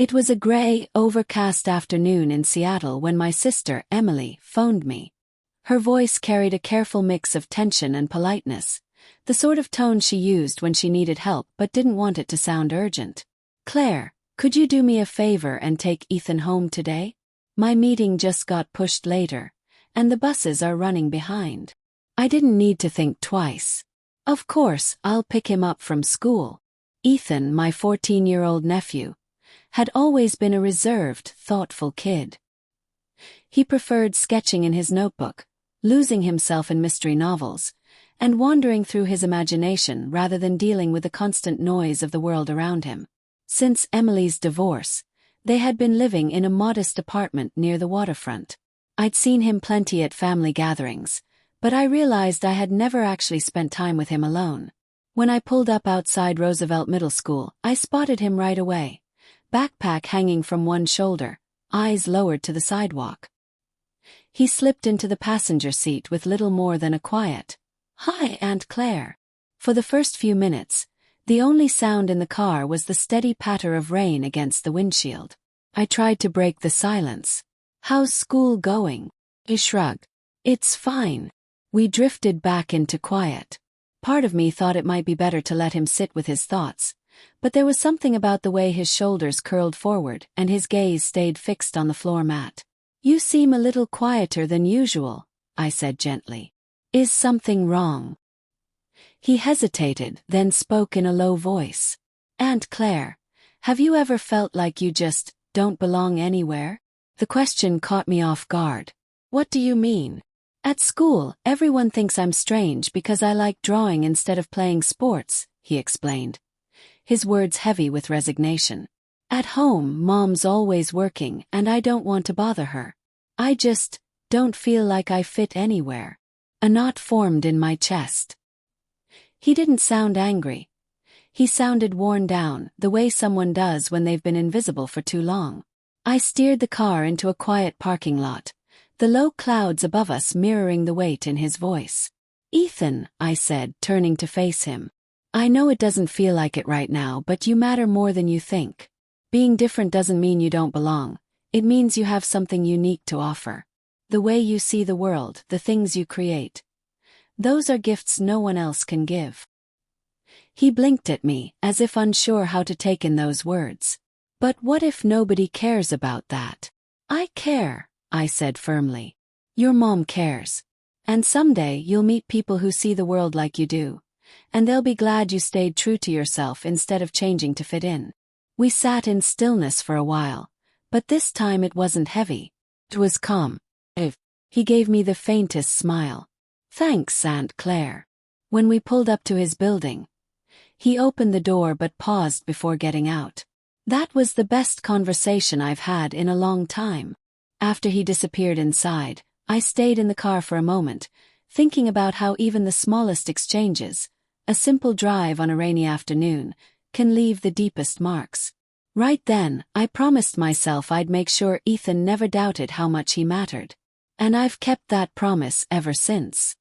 It was a gray, overcast afternoon in Seattle when my sister, Emily, phoned me. Her voice carried a careful mix of tension and politeness, the sort of tone she used when she needed help but didn't want it to sound urgent. "Claire, could you do me a favor and take Ethan home today? My meeting just got pushed later, and the buses are running behind." I didn't need to think twice. Of course, I'll pick him up from school. Ethan, my 14-year-old nephew, had always been a reserved, thoughtful kid. He preferred sketching in his notebook, losing himself in mystery novels, and wandering through his imagination rather than dealing with the constant noise of the world around him. Since Emily's divorce, they had been living in a modest apartment near the waterfront. I'd seen him plenty at family gatherings, but I realized I had never actually spent time with him alone. When I pulled up outside Roosevelt Middle School, I spotted him right away, backpack hanging from one shoulder, eyes lowered to the sidewalk. He slipped into the passenger seat with little more than a quiet, "Hi, Aunt Claire." For the first few minutes, the only sound in the car was the steady patter of rain against the windshield. I tried to break the silence. "How's school going?" He shrugged. "It's fine." We drifted back into quiet. Part of me thought it might be better to let him sit with his thoughts, but there was something about the way his shoulders curled forward and his gaze stayed fixed on the floor mat. "You seem a little quieter than usual," I said gently. "Is something wrong?" He hesitated, then spoke in a low voice. "Aunt Claire, have you ever felt like you just don't belong anywhere?" The question caught me off guard. "What do you mean?" "At school, everyone thinks I'm strange because I like drawing instead of playing sports," he explained, his words heavy with resignation. "At home, Mom's always working and I don't want to bother her. I just don't feel like I fit anywhere." A knot formed in my chest. He didn't sound angry. He sounded worn down, the way someone does when they've been invisible for too long. I steered the car into a quiet parking lot, the low clouds above us mirroring the weight in his voice. "Ethan," I said, turning to face him. "I know it doesn't feel like it right now, but you matter more than you think. Being different doesn't mean you don't belong. It means you have something unique to offer. The way you see the world, the things you create. Those are gifts no one else can give." He blinked at me, as if unsure how to take in those words. "But what if nobody cares about that?" "I care," I said firmly. "Your mom cares. And someday you'll meet people who see the world like you do, and they'll be glad you stayed true to yourself instead of changing to fit in." We sat in stillness for a while, but this time it wasn't heavy. It was calm. He gave me the faintest smile. "Thanks, Aunt Claire." When we pulled up to his building, he opened the door but paused before getting out. That was the best conversation I've had in a long time. After he disappeared inside, I stayed in the car for a moment, thinking about how even the smallest exchanges, a simple drive on a rainy afternoon, can leave the deepest marks. Right then, I promised myself I'd make sure Ethan never doubted how much he mattered. And I've kept that promise ever since.